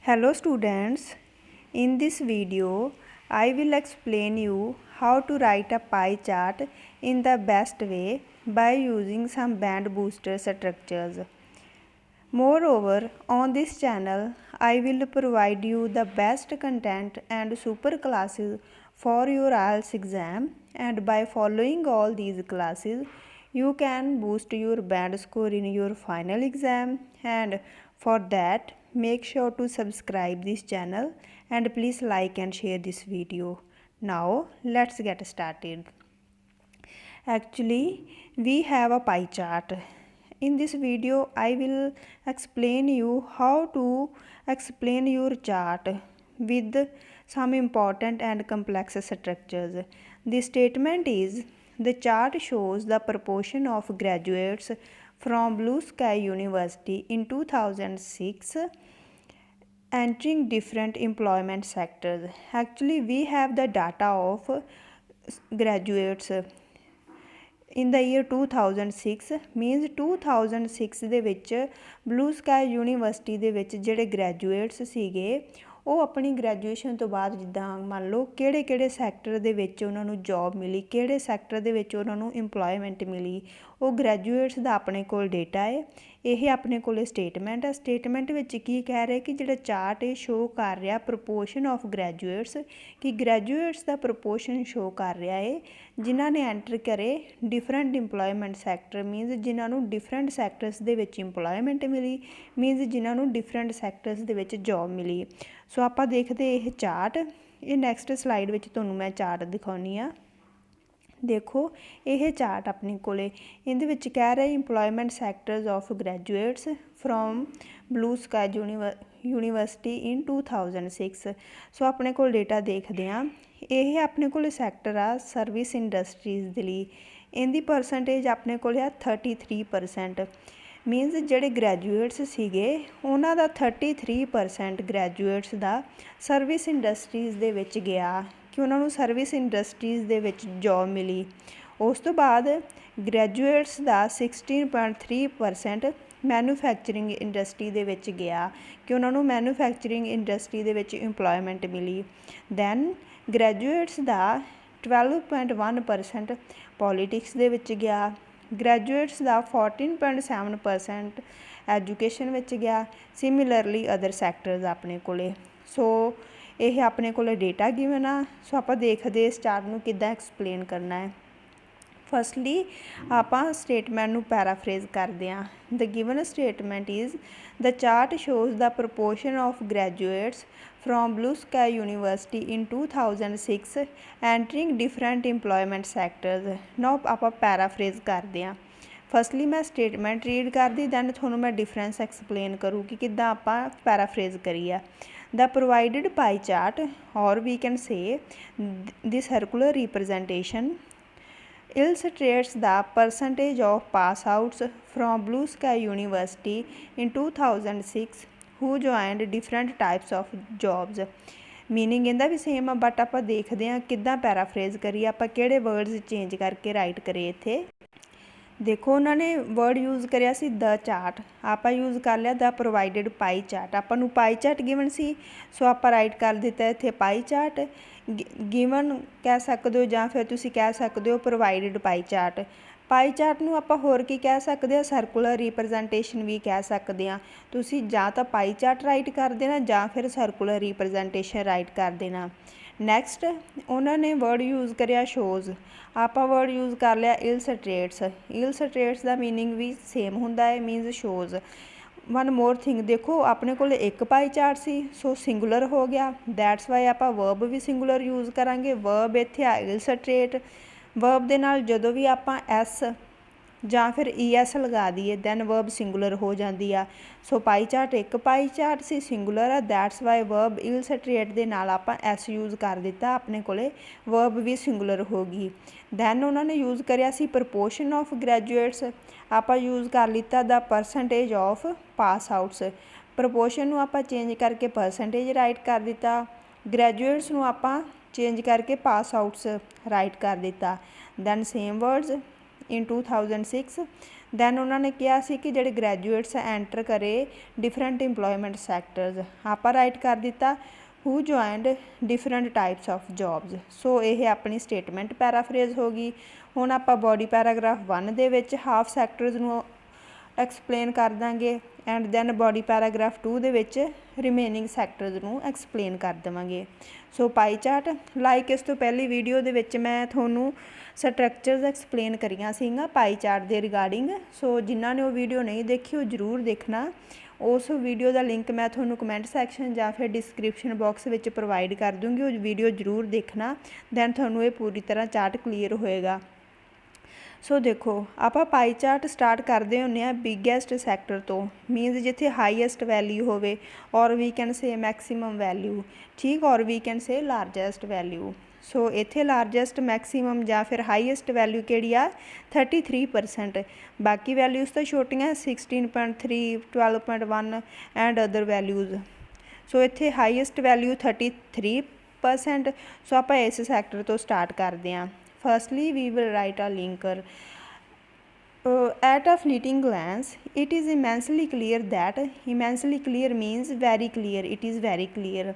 Hello students, in this video I will explain you how to write a pie chart in the best way by using some band booster structures. Moreover, on this channel I will provide you the best content and super classes for your IELTS exam, and by following all these classes you can boost your band score in your final exam. And for that, make sure to subscribe this channel and please like and share this video. Now let's get started. Actually, we have a pie chart. In this video I will explain you how to explain your chart with some important and complex structures. The statement is: the chart shows the proportion of graduates from Blue Sky University in 2006 entering different employment sectors. Actually, we have the data of graduates in the year 2006, means 2006 ਦੇ ਵਿੱਚ blue Sky university ਦੇ ਵਿੱਚ ਜਿਹੜੇ graduates ਸੀਗੇ ਉਹ ਆਪਣੀ graduation ਤੋਂ ਬਾਅਦ ਜਿੱਦਾਂ ਮੰਨ ਲਓ ਕਿਹੜੇ ਸੈਕਟਰ ਦੇ ਵਿੱਚ ਉਹਨਾਂ ਨੂੰ ਜੌਬ ਮਿਲੀ, ਕਿਹੜੇ ਸੈਕਟਰ ਦੇ ਵਿੱਚ ਉਹਨਾਂ ਨੂੰ ਇੰਪਲੋਇਮੈਂਟ ਮਿਲੀ, ਉਹ ਗ੍ਰੈਜੂਏਟਸ ਦਾ ਆਪਣੇ ਕੋਲ ਡੇਟਾ ਹੈ। ਇਹ ਆਪਣੇ ਕੋਲ ਸਟੇਟਮੈਂਟ ਹੈ। ਸਟੇਟਮੈਂਟ ਵਿੱਚ ਕੀ ਕਹਿ ਰਿਹਾ ਕਿ ਜਿਹੜਾ ਚਾਰਟ ਇਹ ਸ਼ੋ ਕਰ ਰਿਹਾ ਪ੍ਰਪੋਰਸ਼ਨ ਆਫ ਗ੍ਰੈਜੂਏਟਸ, ਕਿ ਗ੍ਰੈਜੂਏਟਸ ਦਾ ਪ੍ਰਪੋਰਸ਼ਨ ਸ਼ੋ ਕਰ ਰਿਹਾ ਹੈ ਜਿਨ੍ਹਾਂ ਨੇ ਐਂਟਰ ਕਰੇ ਡਿਫਰੈਂਟ ਇੰਪਲੋਇਮੈਂਟ ਸੈਕਟਰ, ਮੀਨਸ ਜਿਨ੍ਹਾਂ ਨੂੰ ਡਿਫਰੈਂਟ ਸੈਕਟਰਸ ਦੇ ਵਿੱਚ ਇੰਪਲੋਇਮੈਂਟ ਮਿਲੀ, ਮੀਨਸ ਜਿਨ੍ਹਾਂ ਨੂੰ ਡਿਫਰੈਂਟ ਸੈਕਟਰਸ ਦੇ ਵਿੱਚ ਜੌਬ ਮਿਲੀ। ਸੋ ਆਪਾਂ ਦੇਖਦੇ ਇਹ ਚਾਰਟ। ਇਹ ਨੈਕਸਟ ਸਲਾਈਡ ਵਿੱਚ ਤੁਹਾਨੂੰ ਮੈਂ ਚਾਰਟ ਦਿਖਾਉਂਦੀ ਹਾਂ। ਦੇਖੋ ਇਹ ਚਾਰਟ ਆਪਣੇ ਕੋਲੇ ਇਹਦੇ ਵਿੱਚ ਕਹਿ ਰਿਹਾ employment sectors of graduates from Blue Sky university in 2006। So ਆਪਣੇ ਕੋਲ ਡੇਟਾ ਦੇਖਦੇ ਹਾਂ। ਇਹ ਆਪਣੇ ਕੋਲ ਸੈਕਟਰ ਆ ਸਰਵਿਸ ਇੰਡਸਟਰੀਜ਼ ਦੇ ਲਈ। ਇਹਦੀ ਪਰਸੈਂਟੇਜ ਆਪਣੇ ਕੋਲ ਆ 33%, ਮੀਨਸ ਜਿਹੜੇ ਗ੍ਰੈਜੂਏਟਸ ਸੀਗੇ ਉਹਨਾਂ ਦਾ 33% ਗ੍ਰੈਜੂਏਟਸ ਦਾ ਸਰਵਿਸ ਇੰਡਸਟਰੀਜ਼ ਦੇ ਵਿੱਚ ਗਿਆ, ਕਿ ਉਹਨਾਂ ਨੂੰ ਸਰਵਿਸ ਇੰਡਸਟਰੀਜ਼ ਦੇ ਵਿੱਚ ਜੌਬ ਮਿਲੀ। ਉਸ ਤੋਂ ਬਾਅਦ ਗ੍ਰੈਜੂਏਟਸ ਦਾ 16.3% ਮੈਨੂਫੈਕਚਰਿੰਗ ਇੰਡਸਟਰੀ ਦੇ ਵਿੱਚ ਗਿਆ, ਕਿ ਉਹਨਾਂ ਨੂੰ ਮੈਨੂਫੈਕਚਰਿੰਗ ਇੰਡਸਟਰੀ ਦੇ ਵਿੱਚ ਇੰਪਲੋਇਮੈਂਟ ਮਿਲੀ। ਦੈਨ ਗ੍ਰੈਜੂਏਟਸ ਦਾ 12.1% ਪੋਲੀਟਿਕਸ ਦੇ ਵਿੱਚ ਗਿਆ। ਗ੍ਰੈਜੂਏਟਸ ਦਾ 14.7% ਐਜੂਕੇਸ਼ਨ ਵਿੱਚ ਗਿਆ। ਸਿਮਿਲਰਲੀ ਅਦਰ ਸੈਕਟਰਸ ਆਪਣੇ ਕੋਲੇ। ਸੋ ਇਹ ਆਪਣੇ ਕੋਲ ਡੇਟਾ ਗਿਵਨ ਆ। ਸੋ ਆਪਾਂ ਦੇਖਦੇ ਇਸ ਚਾਰਟ ਨੂੰ ਕਿੱਦਾਂ ਐਕਸਪਲੇਨ ਕਰਨਾ ਹੈ। ਫਸਟਲੀ ਆਪਾਂ ਸਟੇਟਮੈਂਟ ਨੂੰ ਪੈਰਾਫਰੇਜ਼ ਕਰਦੇ ਹਾਂ। The given statement is the chart shows the proportion of graduates from Blue Sky University in 2006 entering different employment sectors। now ਆਪਾਂ ਪੈਰਾਫਰੇਜ਼ ਕਰਦੇ ਹਾਂ। ਫਸਟਲੀ ਮੈਂ ਸਟੇਟਮੈਂਟ ਰੀਡ ਕਰਦੀ, ਦੈਨ ਤੁਹਾਨੂੰ ਮੈਂ ਡਿਫਰੈਂਸ ਐਕਸਪਲੇਨ ਕਰੂ ਕਿ ਕਿੱਦਾਂ ਆਪਾਂ ਪੈਰਾਫਰੇਜ਼ ਕਰੀਏ। The provided pie chart, or we can say the circular representation, illustrates the percentage of pass outs from Blue Sky University in 2006 who joined different types of jobs। Meaning ਇਹਦਾ ਵੀ same ਆ, but ਆਪਾਂ ਦੇਖਦੇ ਹਾਂ ਕਿੱਦਾਂ ਪੈਰਾਫਰੇਜ਼ ਕਰੀਏ, ਆਪਾਂ ਕਿਹੜੇ words change ਕਰਕੇ ਰਾਈਟ ਕਰੀਏ। ਇੱਥੇ ਦੇਖੋ ਉਹਨਾਂ ਨੇ ਵਰਡ ਯੂਜ਼ ਕਰਿਆ ਸੀ ਦ ਚਾਰਟ, ਆਪਾਂ ਯੂਜ਼ ਕਰ ਲਿਆ ਦ ਪ੍ਰੋਵਾਈਡਡ ਪਾਈ ਚਾਰਟ। ਆਪਾਂ ਨੂੰ ਪਾਈ ਚਾਰਟ ਗਿਵਨ ਸੀ, ਸੋ ਆਪਾਂ ਰਾਈਟ ਕਰ ਦਿੱਤਾ ਇੱਥੇ ਪਾਈ ਚਾਰਟ। ਗਿਵਨ ਕਹਿ ਸਕਦੇ ਹੋ ਜਾਂ ਫਿਰ ਤੁਸੀਂ ਕਹਿ ਸਕਦੇ ਹੋ ਪ੍ਰੋਵਾਈਡਡ ਪਾਈ ਚਾਰਟ। ਪਾਈ ਚਾਰਟ ਨੂੰ ਆਪਾਂ ਹੋਰ ਕੀ ਕਹਿ ਸਕਦੇ ਹਾਂ, ਸਰਕੂਲਰ ਰਿਪਰਜੈਂਟੇਸ਼ਨ ਵੀ ਕਹਿ ਸਕਦੇ ਹਾਂ। ਤੁਸੀਂ ਜਾਂ ਤਾਂ ਪਾਈ ਚਾਰਟ ਰਾਈਟ ਕਰ ਦੇਣਾ ਜਾਂ ਫਿਰ ਸਰਕੂਲਰ ਰਿਪਰਜੈਂਟੇਸ਼ਨ ਰਾਈਟ ਕਰ ਦੇਣਾ। ਨੈਕਸਟ ਉਹਨਾਂ ਨੇ ਵਰਡ ਯੂਜ਼ ਕਰਿਆ ਸ਼ੋਜ਼, ਆਪਾਂ ਵਰਡ ਯੂਜ਼ ਕਰ ਲਿਆ ਇਲਸਟਰੇਟਸ। ਇਲਸਟਰੇਟਸ ਦਾ ਮੀਨਿੰਗ ਵੀ ਸੇਮ ਹੁੰਦਾ ਹੈ, means shows. One more thing, ਦੇਖੋ ਆਪਣੇ ਕੋਲ ਇੱਕ ਪਾਈ ਚਾਰਟ ਸੀ, ਸੋ ਸਿੰਗੂਲਰ ਹੋ ਗਿਆ, ਦੈਟਸ ਵਾਈ ਆਪਾਂ ਵਰਬ ਵੀ ਸਿੰਗੂਲਰ ਯੂਜ਼ ਕਰਾਂਗੇ। ਵਰਬ ਇੱਥੇ ਆ ਇਲਸਟਰੇਟ। ਵਰਬ ਦੇ ਨਾਲ ਜਦੋਂ ਵੀ ਆਪਾਂ ਐਸ ਜਾਂ ਫਿਰ ES ਲਗਾ ਦਈਏ ਦੈਨ ਵਰਬ ਸਿੰਗੂਲਰ ਹੋ ਜਾਂਦੀ ਆ। ਸੋ ਪਾਈ ਚਾਰਟ ਇੱਕ ਪਾਈ ਚਾਰਟ ਸੀ, ਸਿੰਗੂਲਰ ਆ, ਦੈਟਸ ਵਾਈ ਵਰਬ ਇਲਸਟਰੇਟ ਦੇ ਨਾਲ ਆਪਾਂ S ਯੂਜ਼ ਕਰ ਦਿੱਤਾ, ਆਪਣੇ ਕੋਲੇ ਵਰਬ ਵੀ ਸਿੰਗੂਲਰ ਹੋ ਗਈ। ਦੈਨ ਉਹਨਾਂ ਨੇ ਯੂਜ਼ ਕਰਿਆ ਸੀ ਪ੍ਰਪੋਰਸ਼ਨ ਆਫ ਗ੍ਰੈਜੂਏਟਸ, ਆਪਾਂ ਯੂਜ਼ ਕਰ ਲਿੱਤਾ ਦਾ percentage of pass outs. Proportion ਨੂੰ ਆਪਾਂ ਚੇਂਜ ਕਰਕੇ ਪਰਸੈਂਟੇਜ ਰਾਈਟ ਕਰ ਦਿੱਤਾ, ਗ੍ਰੈਜੂਏਟਸ ਨੂੰ ਆਪਾਂ ਚੇਂਜ ਕਰਕੇ ਪਾਸ ਆਊਟਸ ਰਾਈਟ ਕਰ ਦਿੱਤਾ। Then same words in 2006 then उन्होंने कहा सी कि जिहड़े ग्रैजुएट्स एंटर करे डिफरेंट इंपलॉयमेंट सैक्टर्स, आपां राइट कर दिता who joined different types of jobs. So ये अपनी स्टेटमेंट पैराफ्रेज हो गई। हुण आपां बॉडी पैराग्राफ 1 दे विच हाफ सैक्टर्स नूं एक्सप्लेन कर देंगे एंड दैन बॉडी पैराग्राफ 2 दे विच रिमेनिंग सैक्टर्स नूं एक्सप्लेन कर देवांगे। सो पाई चार्ट लाइक इस तो पहली वीडियो दे विच मैं तुहानूं स्ट्रक्चर्स एक्सप्लेन करियां सीगां पाई चार्ट दे रिगार्डिंग। सो जिन्हां ने वो वीडियो नहीं देखी वो जरूर देखना। उस वीडियो का लिंक मैं तुहानूं कमेंट सैक्शन या फिर डिस्क्रिप्शन बॉक्स में प्रोवाइड कर दूँगी, वो वीडियो जरूर देखना, दैन तुहानूं ये पूरी तरह चार्ट क्लीयर होएगा। सो देखो आप पाई चार्ट स्टार्ट करते होंगे बिगेस्ट सैक्टर तो, मीनस जिथे हाईएस्ट वैल्यू होवे और we can say maximum value, ठीक, और we can say largest value. So इत्थे लार्जेस्ट मैक्सीमम या फिर हाईएस्ट वैल्यू किहड़ी आ 33%, बाकी वैल्यूज़ तो छोटियां 16.3 12.1 एंड अदर वैल्यूज़। सो इत्थे हाईएस्ट वैल्यू 33%। सो आप इस सैक्टर तो स्टार्ट करते हैं। Firstly, we will write a linker. At a fleeting glance, it is immensely clear that, immensely clear means very clear, it is very clear.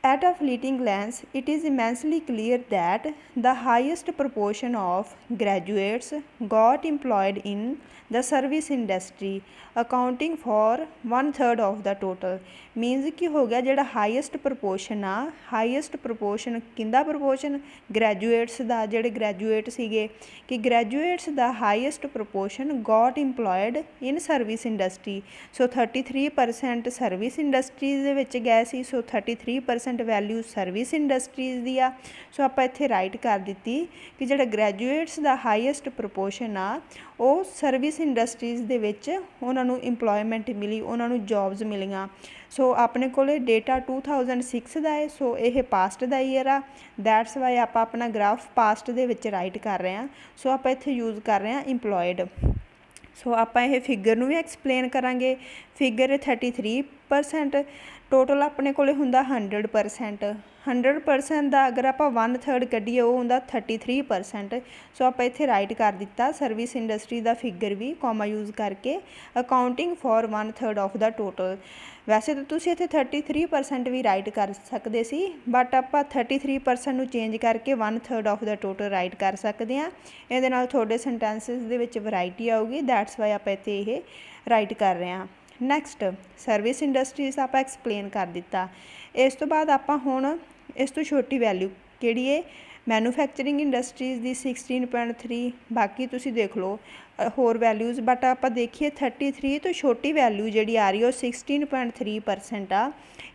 At a fleeting glance, it is immensely clear that the highest proportion of graduates got employed in the service industry, accounting for 1/3 of the total. Means कि हो गया जिहड़ा highest proportion आ, highest proportion किंदा proportion graduates दा, जिहड़े graduate सीगे कि ग्रैजुएट्स दा highest proportion got employed in service industry. So 33% service industries दे विच गए सी। सो 33% वैल्यू सर्विस इंडस्ट्रीज दी आ। सो आपां इत्थे राइट कर दित्ती कि जिहड़ा ग्रैजुएट्स दा हाईएस्ट प्रपोर्शन आ ਉਹ सर्विस इंडस्ट्रीज़ दे विच उन्हां नूं इंपलॉयमेंट मिली, उन्हां नूं जॉब्स मिलियां। सो अपने कोले डेटा 2006 का है। सो ये पास्ट का ईयर आ, दैट्स वाई आप अपना ग्राफ पास्ट दे विच राइट कर रहे हैं। सो आप इत्थे यूज़ कर रहे हैं इंपलॉयड। सो आप ये फिगर नूं भी एक्सप्लेन करांगे। फिगर 33%, टोटल अपने कोले हुंदा 100%। 100% का अगर आप 1/3 कढ़ीए वो हुंदा 33%। सो आप इत्थे राइट कर दिता सर्विस इंडस्ट्री का फिगर भी कॉमा यूज़ करके, accounting for 1/3 of the total. वैसे तो तुसीं इत्थे 33% भी राइट कर सकते सी, बट आप 33% नूं चेंज करके 1/3 ऑफ द टोटल राइट कर सकते हैं। इहदे नाल तुहाडे सेंटेंसिस दे विच वैरायटी आऊगी, दैट्स वाई आप इत्थे ये राइट कर रहे हैं। नैक्सट सर्विस इंडस्ट्रीज आप एक्सप्लेन कर दिता। इस तो बाद आप हुण इस तो छोटी वैल्यू किहड़ी है मैਨੂਫੈਕਚਰਿੰਗ इंडस्ट्रीज़ की 16.3, बाकी तुसीं देख लो होर वैल्यूज़, बट आप देखिए 33 तो छोटी वैल्यू जी आ रही है 16.3% आ,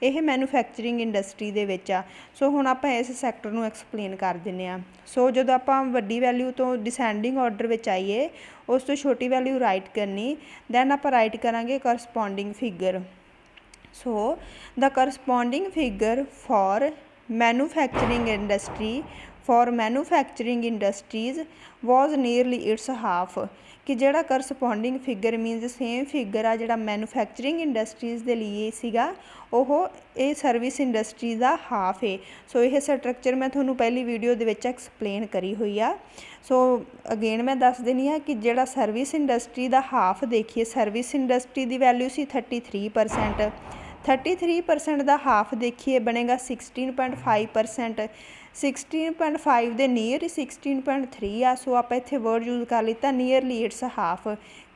यह मैਨੂਫੈਕਚਰਿੰਗ इंडस्ट्री दे विच आ। सो हुण आप इस सैक्टर नूं एक्सप्लेन कर दिंदे आ। सो जदों आप वड्डी वैल्यू तो डिसेंडिंग ऑर्डर विच आईए, उस तो छोटी वैल्यू राइट करनी, दैन आप राइट करांगे corresponding figure. So the corresponding figure for manufacturing industry for manufacturing industries was nearly its half, कि जिहड़ा corresponding figure means same figure आ जिहड़ा मैਨੂਫੈਕਚਰਿੰਗ इंडस्ट्रीज़ के लिए सीगा ओह ये सर्विस इंडस्ट्री का हाफ है। सो यह स्ट्रक्चर मैं तुहानूं पहली वीडियो दे विच एक्सप्लेन करी हुई आ। सो अगेन मैं दस देनी आ कि जिहड़ा सर्विस इंडस्ट्री का हाफ देखिए, सर्विस इंडस्ट्री की वैल्यू सी 33%, 33% का हाफ देखिए बनेगा 16.5%, 16.5 दे नीयर 16.3 आ। सो आप इत्थे वर्ड यूज़ कर लिता नीयरली इट्स हाफ,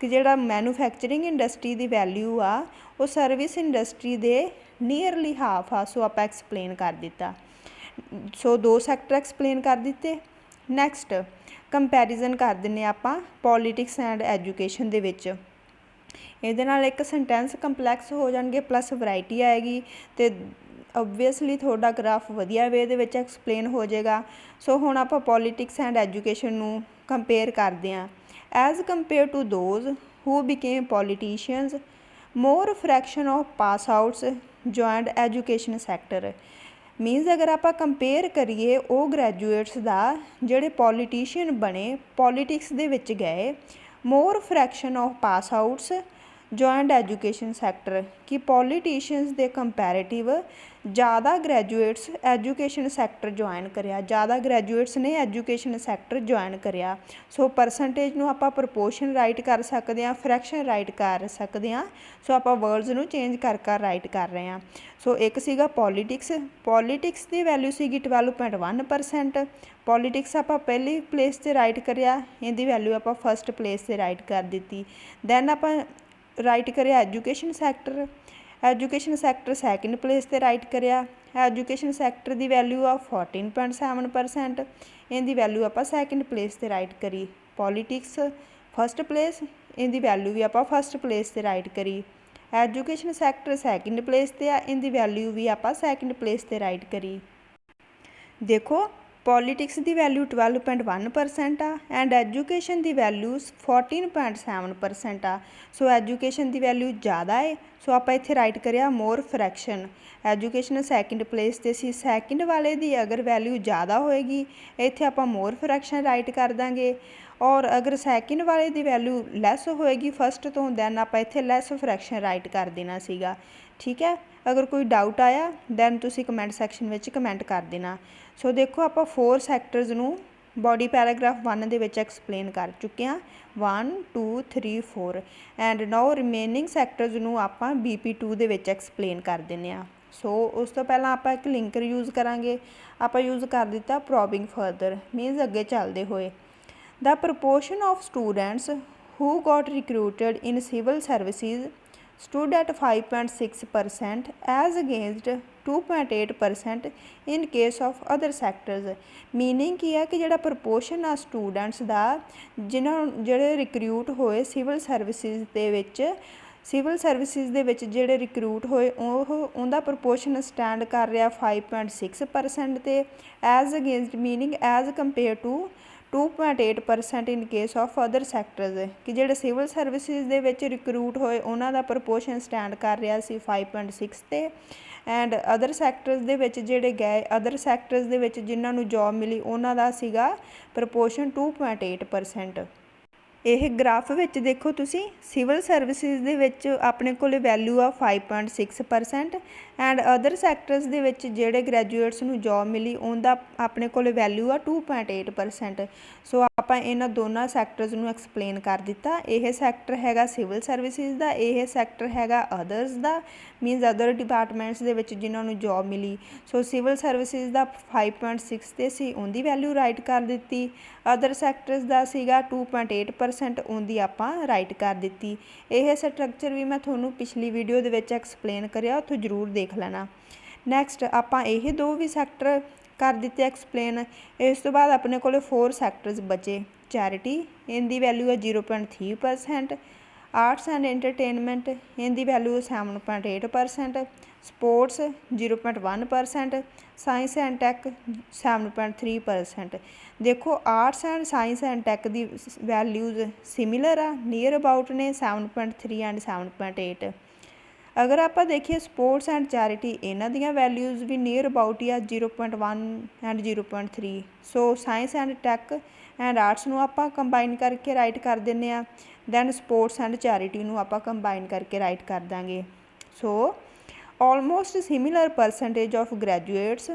कि जिहड़ा मैਨੂਫੈਕਚਰਿੰਗ इंडस्ट्री की वैल्यू आ वो सर्विस इंडस्ट्री दे नीयरली हाफ आ। सो आप एक्सप्लेन कर दिता। सो दो सैक्टर एक्सप्लेन कर दिते। नैक्सट कंपैरिजन कर दिंने आपां पॉलीटिक्स एंड एजुकेशन दे विच। ਇਹਦੇ ਨਾਲ एक सेंटेंस कंपलैक्स हो जाएंगे प्लस वैरायटी आएगी, तो ओबवियसली थोड़ा ग्राफ वधिया वे दे विच एक्सप्लेन हो जाएगा। सो हुण आपां पॉलीटिक्स एंड एजुकेशन नूं कंपेयर करते हैं। As compare to those who became politicians, more fraction of pass outs joined education sector. Means अगर आप कंपेयर करिए वो ग्रैजुएट्स का जिहड़े पॉलीटिशियन बने पॉलीटिक्स दे विच गए, more fraction of pass outs joined education sector ਕਿ ਪੋਲੀਟੀਸ਼ੀਅਨਸ ਦੇ ਕੰਪੈਰੇਟਿਵ ज़्यादा ग्रैजुएट्स एजुकेशन सैक्टर ज्वाइन करिया, ज़्यादा ग्रैजुएट्स ने एजुकेशन सैक्टर ज्वाइन करिया। सो परसेंटेज नूं आपां प्रपोर्शन राइट कर सकते हैं, फ्रैक्शन राइट कर सकते हैं। सो आपां वर्ड्स नूं चेंज कर राइट कर रहे हैं। सो एक सीगा पॉलीटिक्स, पॉलीटिक्स की वैल्यू सीगी 12.1%। पॉलीटिक्स आपां पहली प्लेस ते राइट करिया, इहदी वैल्यू आपां फस्ट प्लेस ते राइट कर दी। दैन आपां राइट करिया education sector, education sector second place ते राइट करिया। एजुकेशन सैक्टर की वैल्यू आ 14.7%, इनकी वैल्यू आप सैकेंड प्लेस ते राइट करी। पॉलीटिक्स फस्ट प्लेस, इनकी वैल्यू भी आप फस्ट प्लेस ते राइट करी। एजुकेशन सैक्टर सैकेंड प्लेस ते आ, इनकी वैल्यू भी आप सैकेंड प्लेस ते राइट करी। देखो पॉलीटिक्स की वैल्यू 12.1% आ एंड एजुकेशन की वैल्यू 14.7% आ। सो एजुकेशन की वैल्यू ज़्यादा है, सो आप इत्थे राइट करिया मोर फ्रैक्शन। एजुकेशन सैकेंड प्लेस ते सी, सैकेंड वाले की अगर वैल्यू ज़्यादा होएगी इत्थे आप मोर फ्रैक्शन राइट कर देंगे, और अगर सैकेंड वाले की वैल्यू लैस होएगी फस्ट तो दैन आप इत्थे लैस फ्रैक्शन राइट कर देना सीगा। ठीक है, अगर कोई डाउट आया दैन तुसी कमेंट सैक्शन में कमेंट कर देना। सो देखो आप 4 सैक्टर्स नूं बॉडी पैराग्राफ 1 दे विच एक्सप्लेन कर चुके हैं, 1 2 3 4 एंड नाउ रिमेनिंग सैक्टर्स नूं आपां BP2 दे विच एक्सप्लेन कर दिंदे आ। सो उस तो पहला आपां एक लिंकर यूज़ करांगे, आपां यूज़ कर दिता प्रॉबिंग फर्दर, मीनस अगे चलते हुए the proportion of students who got recruited in civil services stood at 5.6% as against 2.8% in case of other sectors। Meaning की है कि जिहड़ा प्रपोर्शन आ स्टूडेंट्स का जिन्होंने जिहड़े रिक्रूट होए सिविल सर्विसेज दे विच, सिविल सर्विसेज दे विच जिहड़े रिक्रूट होए उहदा प्रपोर्शन स्टैंड कर रहा 5.6% ते as against meaning as compare to 2.8% in case of other sectors कि जिहड़े सिविल सर्विसेज दे विच रिक्रूट होए उन्हां दा प्रपोर्शन स्टैंड कर रहा सी 5.6 ते एंड अदर सैक्टर्स दे विच जिहड़े गए अदर सैक्टर्स दे विच जिन्हां नूं जॉब मिली उन्हां दा सीगा प्रपोर्शन 2.8%। यह ग्राफ विच देखो तुसी सिविल सर्विसेज दे विच अपने कोल वैल्यू आ 5.6% एंड अदर सैक्टर्स दे विच जिहड़े ग्रैजुएट्स नूं जॉब मिली उनका अपने कोल वैल्यू आ 2.8%। सो आपां इन्हां दोनों सैक्टर्स नूं एक्सप्लेन कर दिता। यह सैक्टर हैगा सिविल सर्विसेज का, यह सैक्टर हैगा अदर्स का, मीनस अदर डिपार्टमेंट्स दे विच जिन्हां नूं जॉब मिली। सो सिविल सर्विसेज का 5.6 ते सी, उनकी वैल्यू राइट कर दी। अदर सैक्टर्स का सीगा 2.8%, उनकी आपां राइट कर दी। यह स्ट्रक्चर भी मैं थोनों पिछली वीडियो दे विच एक्सप्लेन करिया, उत्थों जरूर देख लेना। नैक्सट आपां यह 2 भी सैक्टर कर दिते एक्सप्लेन। इस तो बाद अपने को 4 सैक्टर्स बचे। चैरिटी, इनकी वैल्यू है 0.3%। आर्ट्स एंड एंटरटेनमेंट, इनकी value 7.8%। Sports 0.1%। Science and tech 7.3%। देखो arts and science and tech की वैल्यूज़ सिमिलर आ, नियर अबाउट ने 7.3 एंड 7.8। अगर आप देखिए स्पोर्ट्स एंड चैरिटी इन्हां दियां वैल्यूज़ भी नियर अबाउट ही आ 0.1 and 0.3। So science and tech and arts नूं आपां कंबाइन करके राइट कर दिंदे आ, दैन स्पोर्ट्स एंड चैरिटी नूं आपां कंबाइन करके राइट कर देंगे। So almost similar percentage of graduates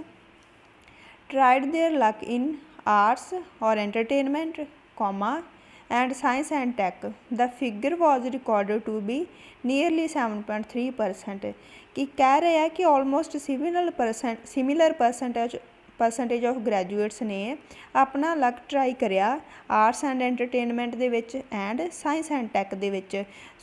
tried their luck in arts और entertainment comma and science and tech, the figure was recorded to be nearly 7.3%। कि कह रहे हैं कि almost similar percentage of graduates ने अपना लक ट्राई करिया arts and entertainment दे विच एंड साइंस एंड टैक दे विच।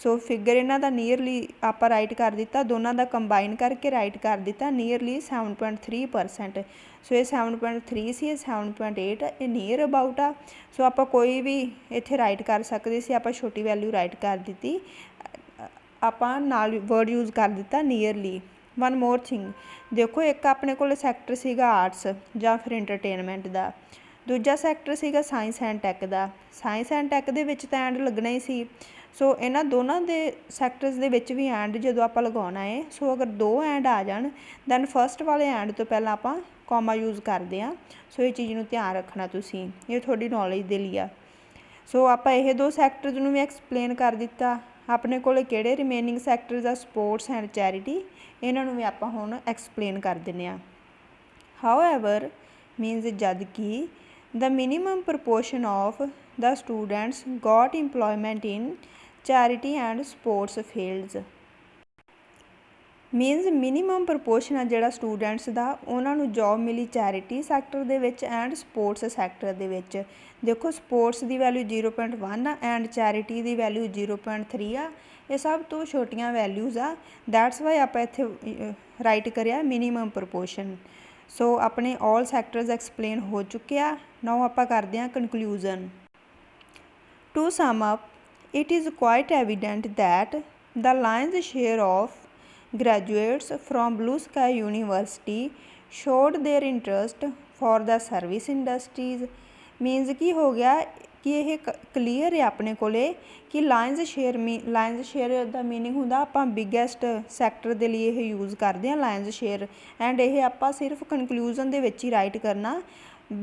सो फिगर इन्हां दा नियरली आप राइट कर दिता, दोनों का कंबाइन करके राइट कर दिता नियरली 7.3%। सो ये 7.3 सी, 7.8 ये नियर अबाउट आ। सो आप कोई भी इत्थे राइट कर सकते सी, आप छोटी वैल्यू राइट कर दी, आप नाल वर्ड यूज़ कर दिता नियरली। वन मोर थिंग देखो, एक अपने को सैक्टर सीगा आर्ट्स या फिर एंटरटेनमेंट का, दूजा सैक्टर सीगा साइंस एंड टैक का। साइंस एंड टैक दे विच तां एंड लगना ही सी। सो इन्हां दोनों के सैक्टर्स दे विच भी एंड जो आप लगाना है, सो अगर 2 एंड आ जान दैन फस्ट वाले एंड तो पहला आप कॉमा यूज़ करते हैं। सो ये चीज़ नूं ध्यान रखना तुसीं, ये थोड़ी नॉलेज दे लिए। सो आप यह 2 सैक्टर्स नूं भी एक्सप्लेन कर दिता। ਆਪਣੇ ਕੋਲੇ ਕਿਹੜੇ ਰਿਮੇਨਿੰਗ ਸੈਕਟਰਸ ਆ, ਸਪੋਰਟਸ ਐਂਡ ਚੈਰਿਟੀ, ਇਹਨਾਂ ਨੂੰ ਵੀ ਆਪਾਂ ਹੁਣ ਐਕਸਪਲੇਨ ਕਰ ਦਿੰਦੇ ਹਾਂ। ਹਾਊਐਵਰ ਮੀਨਸ ਜਦ ਕਿ the minimum proportion of the students got employment in charity and sports fields means minimum proportion ਆ ਜਿਹੜਾ ਸਟੂਡੈਂਟਸ ਦਾ ਉਹਨਾਂ ਨੂੰ ਜੋਬ ਮਿਲੀ ਚੈਰਿਟੀ ਸੈਕਟਰ ਦੇ ਵਿੱਚ ਐਂਡ ਸਪੋਰਟਸ ਸੈਕਟਰ ਦੇ ਵਿੱਚ। ਦੇਖੋ ਸਪੋਰਟਸ ਦੀ ਵੈਲਿਊ 0.1 ਆ ਐਂਡ ਚੈਰਿਟੀ ਦੀ ਵੈਲਿਊ 0.3 ਆ। ਇਹ ਸਭ ਤੋਂ ਛੋਟੀਆਂ ਵੈਲਿਊਜ਼ ਆ, ਦੈਟਸ ਵਾਈ ਆਪਾਂ ਇੱਥੇ ਰਾਈਟ ਕਰਿਆ ਮਿਨੀਮਮ ਪ੍ਰਪੋਰਸ਼ਨ। ਸੋ ਆਪਣੇ ਆਲ ਸੈਕਟਰਸ ਐਕਸਪਲੇਨ ਹੋ ਚੁੱਕੇ ਆ। ਨਾਓ ਆਪਾਂ ਕਰਦੇ ਹਾਂ conclusion. To sum up, it is quite evident that the lion's share of graduates from Blue Sky University showed their interest for the service industries। Means ਕੀ ਹੋ ਗਿਆ ਕਿ ਇਹ ਕਲੀਅਰ ਹੈ ਆਪਣੇ ਕੋਲੇ ਕਿ ਲਾਇਨਸ ਸ਼ੇਅਰ ਦਾ ਮੀਨਿੰਗ ਹੁੰਦਾ ਆਪਾਂ ਬਿਗੈਸਟ ਸੈਕਟਰ ਦੇ ਲਈ ਇਹ ਯੂਜ਼ ਕਰਦੇ ਹਾਂ ਲਾਇਨਸ ਸ਼ੇਅਰ, ਐਂਡ ਇਹ ਆਪਾਂ ਸਿਰਫ ਕਨਕਲੂਜ਼ਨ ਦੇ ਵਿੱਚ ਹੀ ਰਾਈਟ ਕਰਨਾ।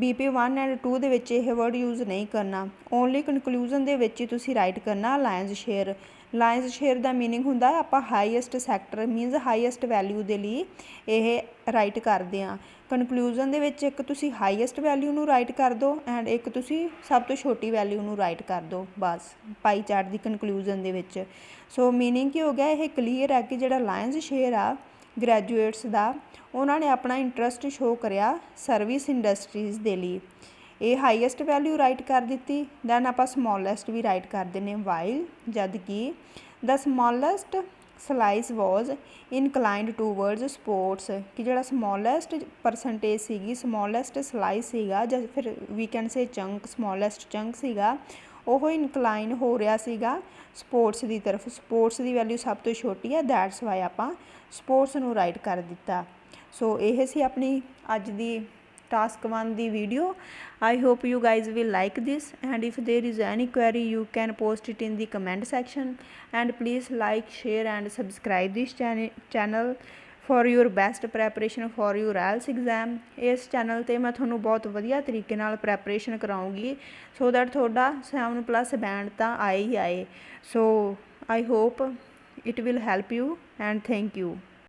BP 1 ਐਂਡ 2 ਦੇ ਵਿੱਚ ਇਹ ਵਰਡ ਯੂਜ਼ ਨਹੀਂ ਕਰਨਾ, ਓਨਲੀ ਕਨਕਲੂਜ਼ਨ ਦੇ ਵਿੱਚ ਹੀ ਤੁਸੀਂ ਰਾਈਟ ਕਰਨਾ ਲਾਇਨਸ ਸ਼ੇਅਰ। ਲਾਇਨਸ ਸ਼ੇਅਰ ਦਾ ਮੀਨਿੰਗ ਹੁੰਦਾ ਆਪਾਂ highest sector means highest value ਦੇ ਲਈ ਇਹ ਰਾਈਟ ਕਰਦੇ ਹਾਂ। ਕਨਕਲੂਜ਼ਨ ਦੇ ਵਿੱਚ ਇੱਕ ਤੁਸੀਂ ਹਾਈਐਸਟ ਵੈਲਿਊ ਨੂੰ ਰਾਈਟ ਕਰ ਦਿਓ ਐਂਡ ਇੱਕ ਤੁਸੀਂ ਸਭ ਤੋਂ ਛੋਟੀ ਵੈਲਿਊ ਨੂੰ ਰਾਈਟ ਕਰ ਦਿਓ, ਬਸ ਪਾਈ ਚਾਰਟ ਦੀ ਕਨਕਲੂਜ਼ਨ ਦੇ ਵਿੱਚ। ਸੋ ਮੀਨਿੰਗ ਕੀ ਹੋ ਗਿਆ, ਇਹ ਕਲੀਅਰ ਹੈ ਕਿ ਜਿਹੜਾ ਲਾਇਨਸ ਸ਼ੇਅਰ ਆ ਗ੍ਰੈਜੂਏਟਸ ਦਾ ਉਹਨਾਂ ਨੇ ਆਪਣਾ ਇੰਟਰਸਟ ਸ਼ੋਅ ਕਰਿਆ ਸਰਵਿਸ ਇੰਡਸਟਰੀਜ਼ ਦੇ ਲਈ। ਇਹ ਹਾਈਐਸਟ ਵੈਲਿਊ ਰਾਈਟ ਕਰ ਦਿੱਤੀ, ਦੈਨ ਆਪਾਂ ਸਮੋਲੈਸਟ ਵੀ ਰਾਈਟ ਕਰ ਦਿੰਦੇ ਹਾਂ ਵਾਈਲ, ਜਦ ਕਿ ਦ ਸਮੋਲੈਸਟ ਸਲਾਈਸ ਵਾਜ਼ ਇਨਕਲਾਈਨਡ ਟੂਵਰਡਸ ਸਪੋਰਟਸ, ਕਿ ਜਿਹੜਾ ਸਮੋਲੈਸਟ ਪਰਸੈਂਟੇਜ ਸੀਗੀ, ਸਮੋਲੈਸਟ ਸਲਾਈਸ ਸੀਗਾ ਜਾਂ ਫਿਰ ਵੀ ਕੈਨ ਸੇ ਚੰਕ, ਸਮੋਲੈਸਟ ਚੰਕ ਸੀਗਾ, ਉਹ ਇਨਕਲਾਈਨ ਹੋ ਰਿਹਾ ਸੀਗਾ ਸਪੋਰਟਸ ਦੀ ਤਰਫ। ਸਪੋਰਟਸ ਦੀ ਵੈਲਿਊ ਸਭ ਤੋਂ ਛੋਟੀ ਹੈ, ਦੈਟਸ ਵਾਈ ਆਪਾਂ ਸਪੋਰਟਸ ਨੂੰ ਰਾਈਟ ਕਰ ਦਿੱਤਾ। ਸੋ ਇਹ ਸੀ ਆਪਣੀ ਅੱਜ ਦੀ task 1 the video. I hope you guys will like this, and if there is any query you can post it in the comment section, and please like, share and subscribe this channel for your best preparation for your IELTS exam। ਇਸ channel ਤੇ ਮੈਂ ਤੁਹਾਨੂੰ ਬਹੁਤ ਵਧੀਆ ਤਰੀਕੇ ਨਾਲ preparation ਕਰਾਉਂਗੀ so that ਤੁਹਾਡਾ 7+ band ਤਾਂ ਆਏ ਹੀ ਆਏ। ਸੋ I hope it will help you, and thank you।